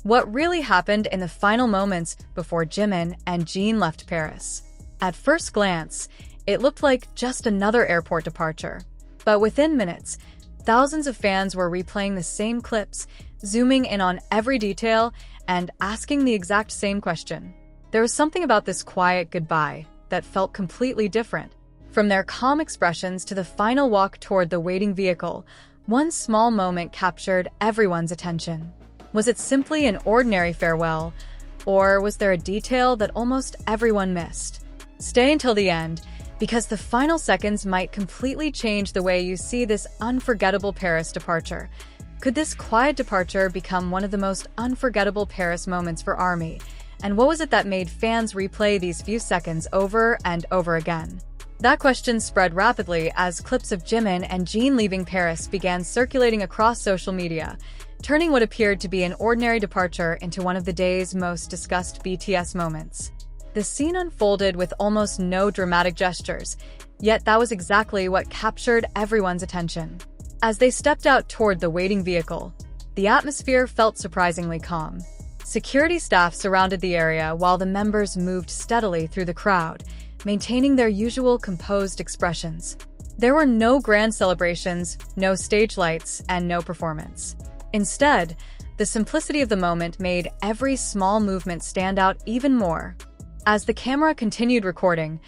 What really happened in the final moments before Jimin and Jin left Paris? At first glance, it looked like just another airport departure. But within minutes, thousands of fans were replaying the same clips, zooming in on every detail, and asking the exact same question. There was something about this quiet goodbye that felt completely different. From their calm expressions to the final walk toward the waiting vehicle, one small moment captured everyone's attention. Was it simply an ordinary farewell, or was there a detail that almost everyone missed? Stay until the end, because the final seconds might completely change the way you see this unforgettable Paris departure. Could this quiet departure become one of the most unforgettable Paris moments for ARMY? And what was it that made fans replay these few seconds over and over again? That question spread rapidly as clips of Jimin and Jin leaving Paris began circulating across social media, turning what appeared to be an ordinary departure into one of the day's most discussed BTS moments. The scene unfolded with almost no dramatic gestures, yet that was exactly what captured everyone's attention. As they stepped out toward the waiting vehicle, the atmosphere felt surprisingly calm. Security staff surrounded the area while the members moved steadily through the crowd, maintaining their usual composed expressions. There were no grand celebrations, no stage lights, and no performance. Instead, the simplicity of the moment made every small movement stand out even more. As the camera continued recording,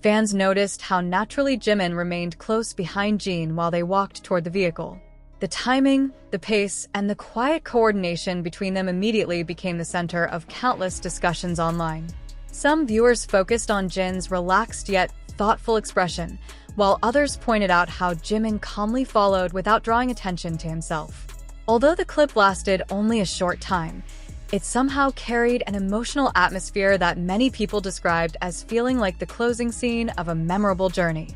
fans noticed how naturally Jimin remained close behind Jin while they walked toward the vehicle. The timing, the pace, and the quiet coordination between them immediately became the center of countless discussions online. Some viewers focused on Jin's relaxed yet thoughtful expression, while others pointed out how Jimin calmly followed without drawing attention to himself. Although the clip lasted only a short time, it somehow carried an emotional atmosphere that many people described as feeling like the closing scene of a memorable journey.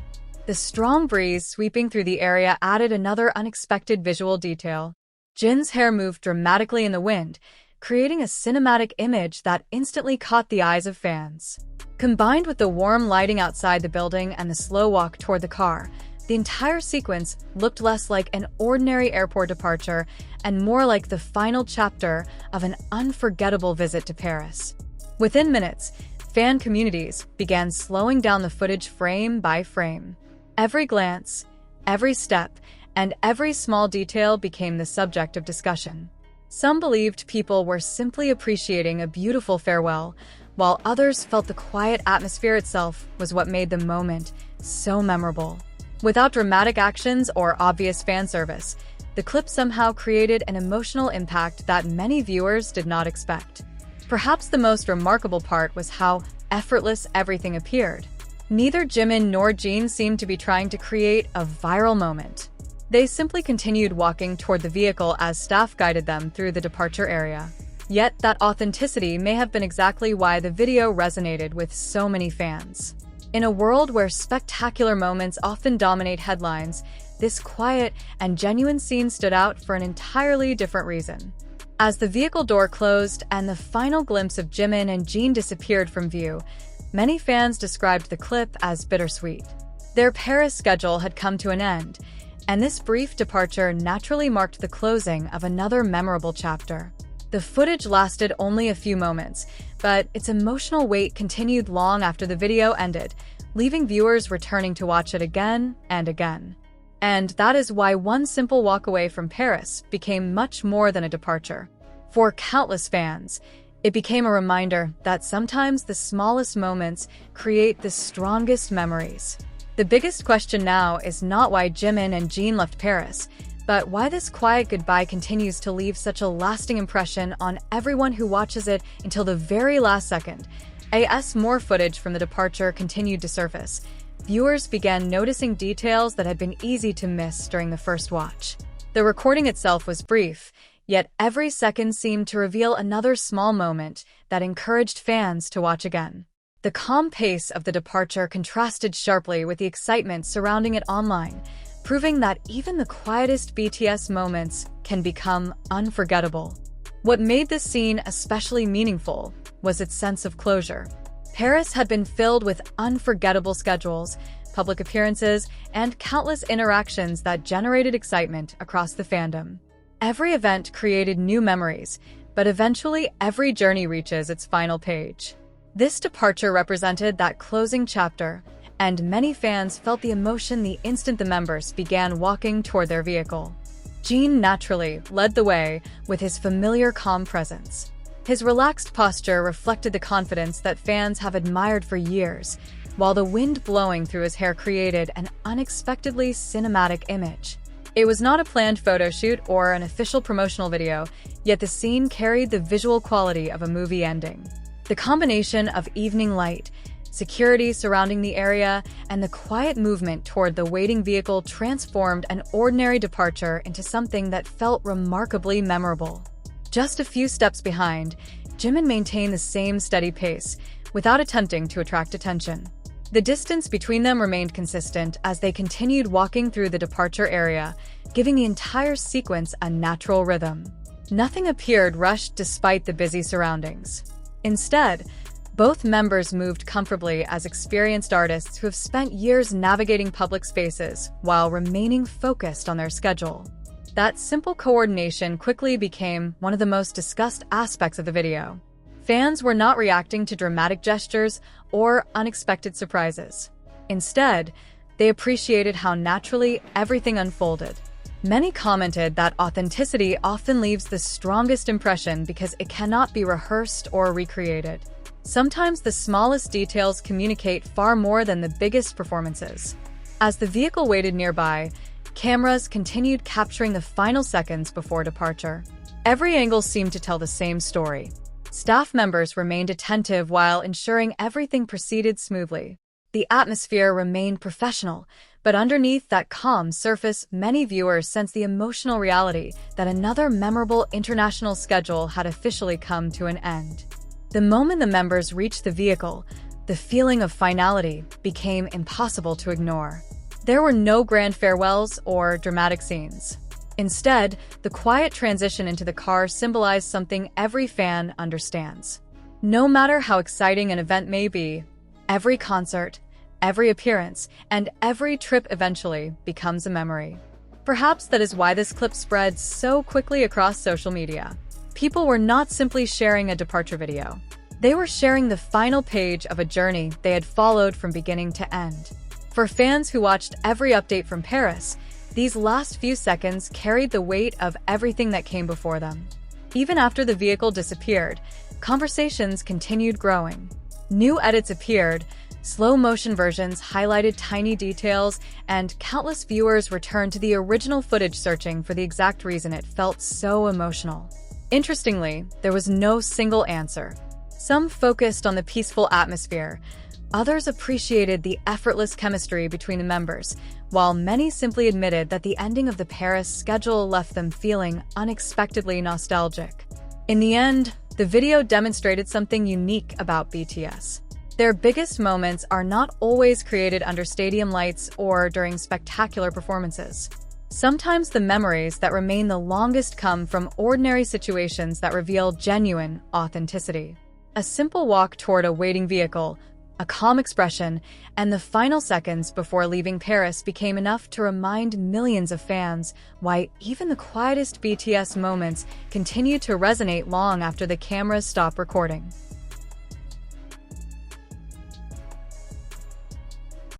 The strong breeze sweeping through the area added another unexpected visual detail. Jin's hair moved dramatically in the wind, creating a cinematic image that instantly caught the eyes of fans. Combined with the warm lighting outside the building and the slow walk toward the car, the entire sequence looked less like an ordinary airport departure and more like the final chapter of an unforgettable visit to Paris. Within minutes, fan communities began slowing down the footage frame by frame. Every glance, every step, and every small detail became the subject of discussion. Some believed people were simply appreciating a beautiful farewell, while others felt the quiet atmosphere itself was what made the moment so memorable. Without dramatic actions or obvious fan service, the clip somehow created an emotional impact that many viewers did not expect. Perhaps the most remarkable part was how effortless everything appeared. Neither Jimin nor Jin seemed to be trying to create a viral moment. They simply continued walking toward the vehicle as staff guided them through the departure area. Yet that authenticity may have been exactly why the video resonated with so many fans. In a world where spectacular moments often dominate headlines, this quiet and genuine scene stood out for an entirely different reason. As the vehicle door closed and the final glimpse of Jimin and Jin disappeared from view, many fans described the clip as bittersweet. Their Paris schedule had come to an end, and this brief departure naturally marked the closing of another memorable chapter. The footage lasted only a few moments, but its emotional weight continued long after the video ended, leaving viewers returning to watch it again and again. And that is why one simple walk away from Paris became much more than a departure. For countless fans, it became a reminder that sometimes the smallest moments create the strongest memories. The biggest question now is not why Jimin and Jin left Paris, but why this quiet goodbye continues to leave such a lasting impression on everyone who watches it until the very last second. As more footage from the departure continued to surface, viewers began noticing details that had been easy to miss during the first watch. The recording itself was brief, yet every second seemed to reveal another small moment that encouraged fans to watch again. The calm pace of the departure contrasted sharply with the excitement surrounding it online, proving that even the quietest BTS moments can become unforgettable. What made this scene especially meaningful was its sense of closure. Paris had been filled with unforgettable schedules, public appearances, and countless interactions that generated excitement across the fandom. Every event created new memories, but eventually every journey reaches its final page. This departure represented that closing chapter, and many fans felt the emotion the instant the members began walking toward their vehicle. Jin naturally led the way with his familiar calm presence. His relaxed posture reflected the confidence that fans have admired for years, while the wind blowing through his hair created an unexpectedly cinematic image. It was not a planned photo shoot or an official promotional video, yet the scene carried the visual quality of a movie ending. The combination of evening light, security surrounding the area, and the quiet movement toward the waiting vehicle transformed an ordinary departure into something that felt remarkably memorable. Just a few steps behind, Jimin maintained the same steady pace, without attempting to attract attention. The distance between them remained consistent as they continued walking through the departure area, giving the entire sequence a natural rhythm. Nothing appeared rushed despite the busy surroundings. Instead, both members moved comfortably as experienced artists who have spent years navigating public spaces while remaining focused on their schedule. That simple coordination quickly became one of the most discussed aspects of the video. Fans were not reacting to dramatic gestures or unexpected surprises. Instead, they appreciated how naturally everything unfolded. Many commented that authenticity often leaves the strongest impression because it cannot be rehearsed or recreated. Sometimes the smallest details communicate far more than the biggest performances. As the vehicle waited nearby, cameras continued capturing the final seconds before departure. Every angle seemed to tell the same story. Staff members remained attentive while ensuring everything proceeded smoothly. The atmosphere remained professional, but underneath that calm surface, many viewers sensed the emotional reality that another memorable international schedule had officially come to an end. The moment the members reached the vehicle, the feeling of finality became impossible to ignore. There were no grand farewells or dramatic scenes. Instead, the quiet transition into the car symbolized something every fan understands. No matter how exciting an event may be, every concert, every appearance, and every trip eventually becomes a memory. Perhaps that is why this clip spread so quickly across social media. People were not simply sharing a departure video. They were sharing the final page of a journey they had followed from beginning to end. For fans who watched every update from Paris, these last few seconds carried the weight of everything that came before them. Even after the vehicle disappeared, conversations continued growing. New edits appeared, slow-motion versions highlighted tiny details, and countless viewers returned to the original footage searching for the exact reason it felt so emotional. Interestingly, there was no single answer. Some focused on the peaceful atmosphere, others appreciated the effortless chemistry between the members, while many simply admitted that the ending of the Paris schedule left them feeling unexpectedly nostalgic. In the end, the video demonstrated something unique about BTS. Their biggest moments are not always created under stadium lights or during spectacular performances. Sometimes the memories that remain the longest come from ordinary situations that reveal genuine authenticity. A simple walk toward a waiting vehicle, a calm expression, and the final seconds before leaving Paris became enough to remind millions of fans why even the quietest BTS moments continue to resonate long after the cameras stop recording.